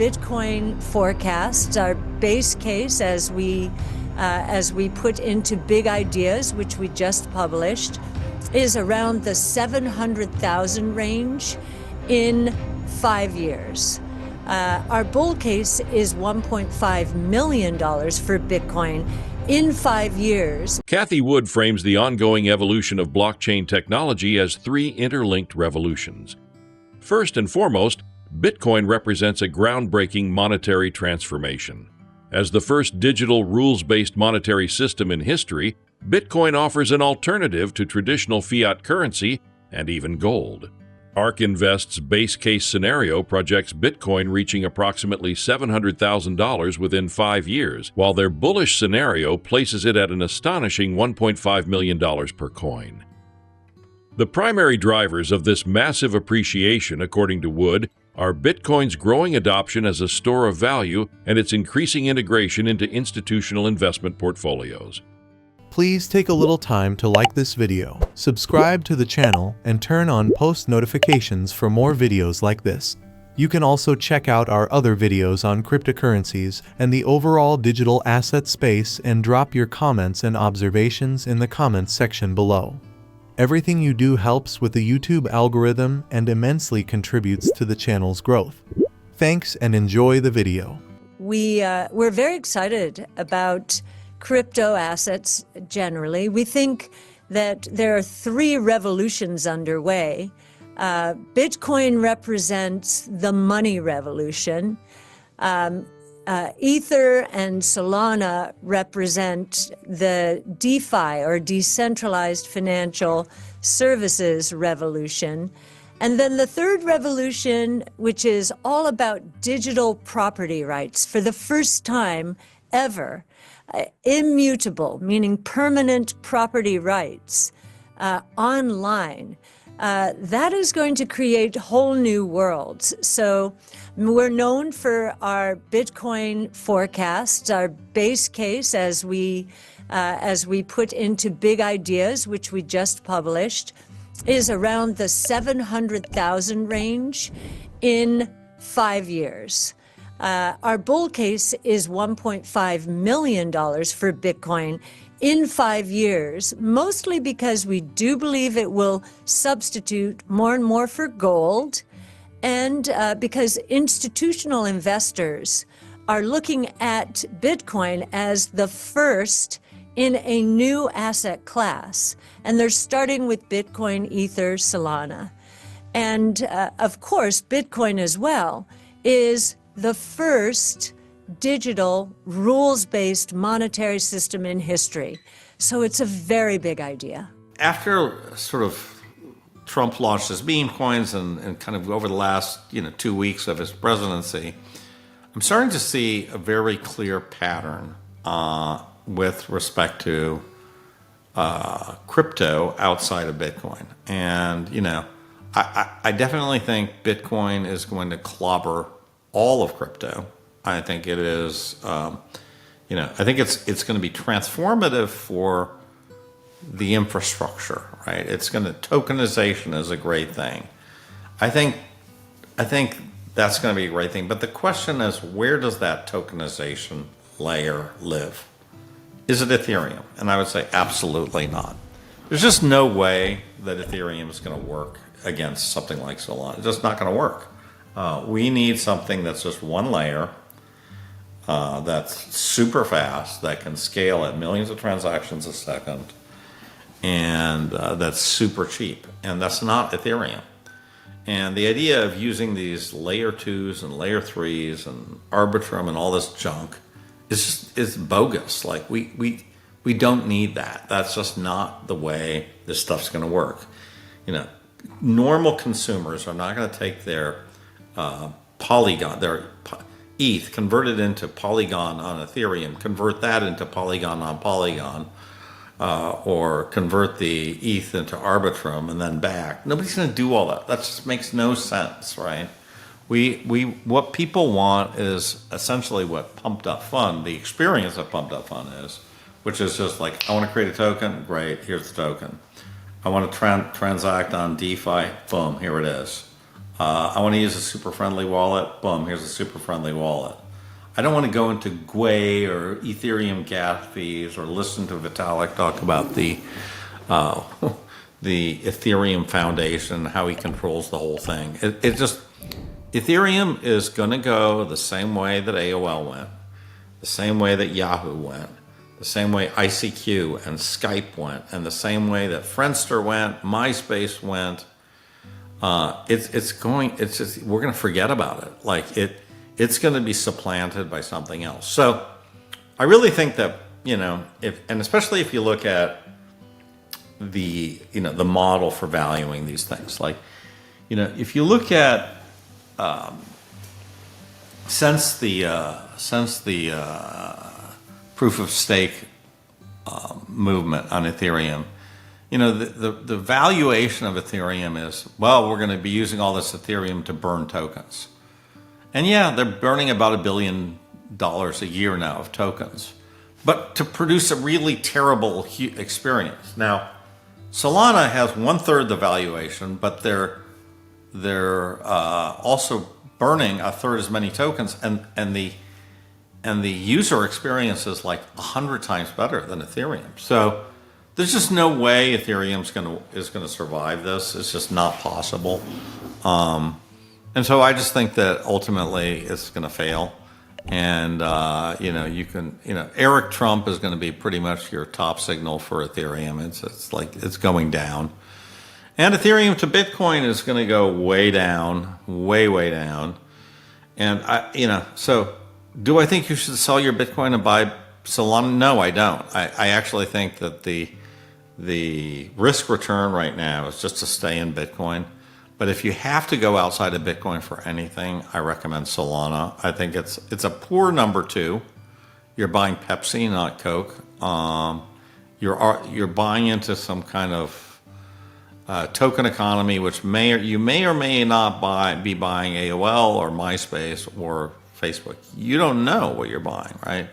Bitcoin forecasts, our base case as we put into Big Ideas, which we just published, is around the 700,000 range in 5 years. Our bull case is $1.5 million for Bitcoin in 5 years. Cathie Wood frames the ongoing evolution of blockchain technology as three interlinked revolutions. First and foremost, Bitcoin represents a groundbreaking monetary transformation. As the first digital rules-based monetary system in history, Bitcoin offers an alternative to traditional fiat currency and even gold. ARK Invest's base case scenario projects Bitcoin reaching approximately $700,000 within 5 years, while their bullish scenario places it at an astonishing $1.5 million per coin. The primary drivers of this massive appreciation, according to Wood, are Bitcoin's growing adoption as a store of value and its increasing integration into institutional investment portfolios. Please take a little time to like this video, subscribe to the channel, and turn on post notifications for more videos like this. You can also check out our other videos on cryptocurrencies and the overall digital asset space and drop your comments and observations in the comments section below. Everything you do helps with the YouTube algorithm and immensely contributes to the channel's growth. Thanks and enjoy the video. We're very excited about crypto assets generally. We think that there are three revolutions underway. Bitcoin represents the money revolution. Ether and Solana represent the DeFi, or Decentralized Financial Services revolution. And then the third revolution, which is all about digital property rights for the first time ever, immutable, meaning permanent property rights online. That is going to create whole new worlds. So we're known for our Bitcoin forecasts, our base case as we put into Big Ideas, which we just published, is around the 700,000 range in 5 years. Our bull case is $1.5 million for Bitcoin in 5 years, mostly because we do believe it will substitute more and more for gold, and because institutional investors are looking at Bitcoin as the first in a new asset class. And they're starting with Bitcoin, Ether, Solana. And of course, Bitcoin as well is the first digital rules-based monetary system in history. So it's a very big idea. After sort of Trump launched his meme coins and kind of over the last 2 weeks of his presidency, I'm starting to see a very clear pattern with respect to crypto outside of Bitcoin. And I definitely think Bitcoin is going to clobber all of crypto. I think it is, I think it's going to be transformative for the infrastructure, right? Tokenization is a great thing. I think that's going to be a great thing. But the question is, where does that tokenization layer live? Is it Ethereum? And I would say absolutely not. There's just no way that Ethereum is going to work against something like Solana. It's just not going to work. We need something that's just one layer, that's super fast, that can scale at millions of transactions a second, and that's super cheap. And that's not Ethereum. And the idea of using these layer 2s and layer 3s and Arbitrum and all this junk is bogus. Like we don't need that. That's just not the way this stuff's going to work. Normal consumers are not going to take their Polygon, their ETH, convert it into Polygon on Ethereum, convert that into Polygon on Polygon, or convert the ETH into Arbitrum and then back. Nobody's going to do all that. That just makes no sense, right? What people want is essentially what pumped up fund, the experience of pumped up fund is, which is just like, I want to create a token, great, here's the token. I want to transact on DeFi, boom, here it is. I want to use a super friendly wallet. Boom, here's a super friendly wallet. I don't want to go into Gwei or Ethereum gas fees or listen to Vitalik talk about the Ethereum Foundation, how he controls the whole thing. It just, Ethereum is going to go the same way that AOL went, the same way that Yahoo went, the same way ICQ and Skype went, and the same way that Friendster went, MySpace went. We're going to forget about it. Like it's going to be supplanted by something else. So I really think that, and especially if you look at the model for valuing these things, like, if you look at, since the proof of stake movement on Ethereum, the valuation of Ethereum is, well, we're going to be using all this Ethereum to burn tokens. And yeah, they're burning about $1 billion a year now of tokens, but to produce a really terrible experience. Now, Solana has 1/3 the valuation, but they're also burning 1/3 as many tokens, and the user experience is like 100 times better than Ethereum. So there's just no way Ethereum is gonna survive this. It's just not possible. And so I just think that ultimately it's gonna fail. And Eric Trump is going to be pretty much your top signal for Ethereum. It's like it's going down, and Ethereum to Bitcoin is going to go way down, way down. And so do I think you should sell your Bitcoin and buy Solana? No, I don't. I actually think that the risk return right now is just to stay in Bitcoin. But if you have to go outside of Bitcoin for anything, I recommend Solana. I think it's a poor number 2. You're buying Pepsi, not Coke. You're buying into some kind of token economy, which you may or may not be buying AOL or MySpace or Facebook. You don't know what you're buying, right?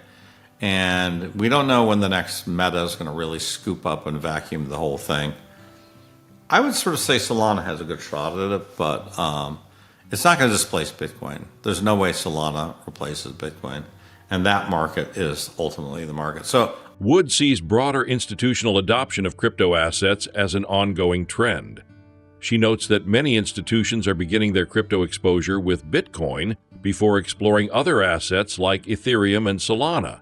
And we don't know when the next Meta is going to really scoop up and vacuum the whole thing. I would sort of say Solana has a good shot at it, but it's not going to displace Bitcoin. There's no way Solana replaces Bitcoin, and that market is ultimately the market. So Wood sees broader institutional adoption of crypto assets as an ongoing trend. She notes that many institutions are beginning their crypto exposure with Bitcoin before exploring other assets like Ethereum and Solana.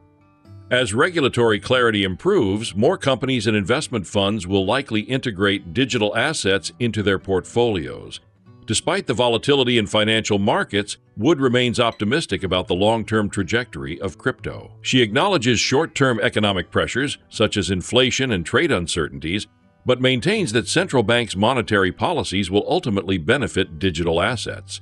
As regulatory clarity improves, more companies and investment funds will likely integrate digital assets into their portfolios. Despite the volatility in financial markets, Wood remains optimistic about the long-term trajectory of crypto. She acknowledges short-term economic pressures, such as inflation and trade uncertainties, but maintains that central banks' monetary policies will ultimately benefit digital assets.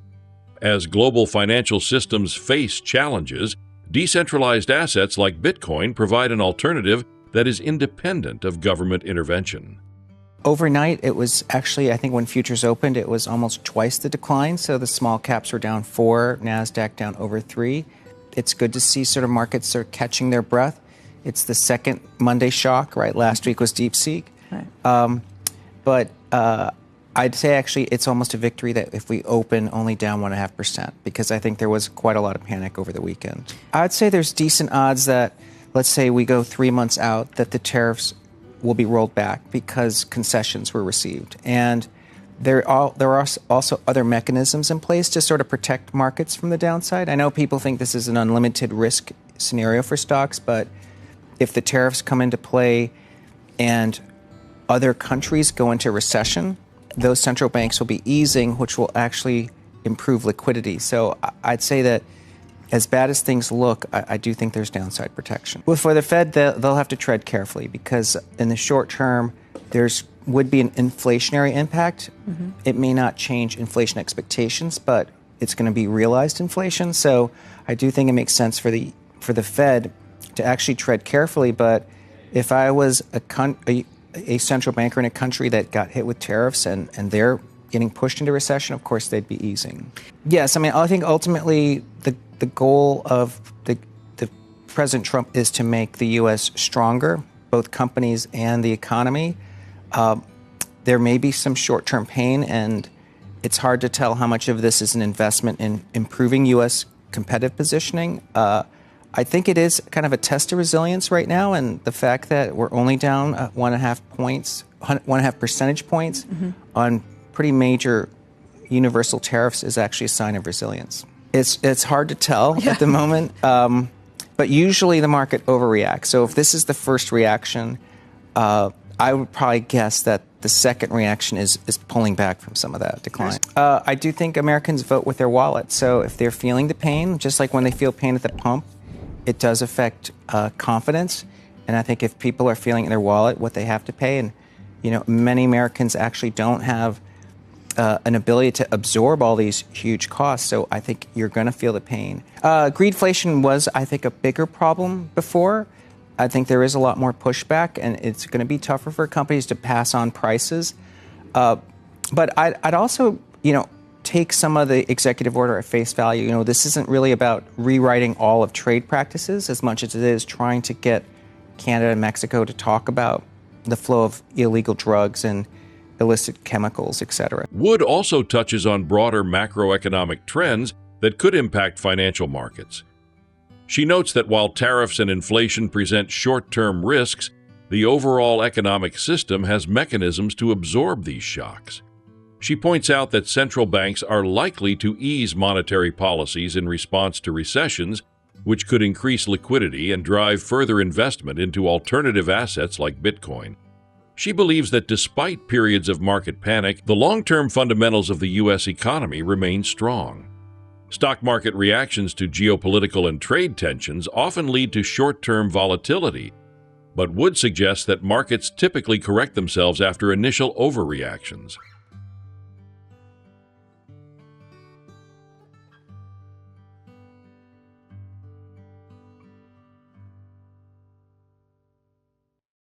As global financial systems face challenges, decentralized assets like Bitcoin provide an alternative that is independent of government intervention. Overnight, it was actually, I think when futures opened, it was almost twice the decline. So the small caps were down 4, NASDAQ down over 3. It's good to see sort of markets are catching their breath. It's the second Monday shock, right? Last week was DeepSeek. Right. But I'd say actually it's almost a victory that if we open only down 1.5%, because I think there was quite a lot of panic over the weekend. I'd say there's decent odds that, let's say we go 3 months out, that the tariffs will be rolled back because concessions were received. And there are also other mechanisms in place to sort of protect markets from the downside. I know people think this is an unlimited risk scenario for stocks, but if the tariffs come into play and other countries go into recession, those central banks will be easing, which will actually improve liquidity. So I'd say that as bad as things look, I do think there's downside protection. Well, for the Fed, they'll have to tread carefully because in the short term, would be an inflationary impact. Mm-hmm. It may not change inflation expectations, but it's going to be realized inflation. So I do think it makes sense for the Fed to actually tread carefully. But if I was a central banker in a country that got hit with tariffs and they're getting pushed into recession, of course they'd be easing. Yes, I mean, I think ultimately the goal of the President Trump is to make the U.S. stronger, both companies and the economy. There may be some short-term pain, and It's hard to tell how much of this is an investment in improving U.S. competitive positioning. I think it is kind of a test of resilience right now, and the fact that we're only down 1.5 percentage points on pretty major universal tariffs is actually a sign of resilience. It's hard to tell at the moment, but usually the market overreacts. So if this is the first reaction, I would probably guess that the second reaction is pulling back from some of that decline. I do think Americans vote with their wallet. So if they're feeling the pain, just like when they feel pain at the pump, it does affect confidence. And I think if people are feeling in their wallet what they have to pay, and many Americans actually don't have an ability to absorb all these huge costs. So I think you're going to feel the pain. Greedflation was, I think, a bigger problem before. I think there is a lot more pushback, and it's going to be tougher for companies to pass on prices. But I'd also, take some of the executive order at face value. This isn't really about rewriting all of trade practices as much as it is trying to get Canada and Mexico to talk about the flow of illegal drugs and illicit chemicals, etc. Wood also touches on broader macroeconomic trends that could impact financial markets. She notes that while tariffs and inflation present short-term risks, the overall economic system has mechanisms to absorb these shocks. She points out that central banks are likely to ease monetary policies in response to recessions, which could increase liquidity and drive further investment into alternative assets like Bitcoin. She believes that despite periods of market panic, the long-term fundamentals of the U.S. economy remain strong. Stock market reactions to geopolitical and trade tensions often lead to short-term volatility, but Wood suggests that markets typically correct themselves after initial overreactions.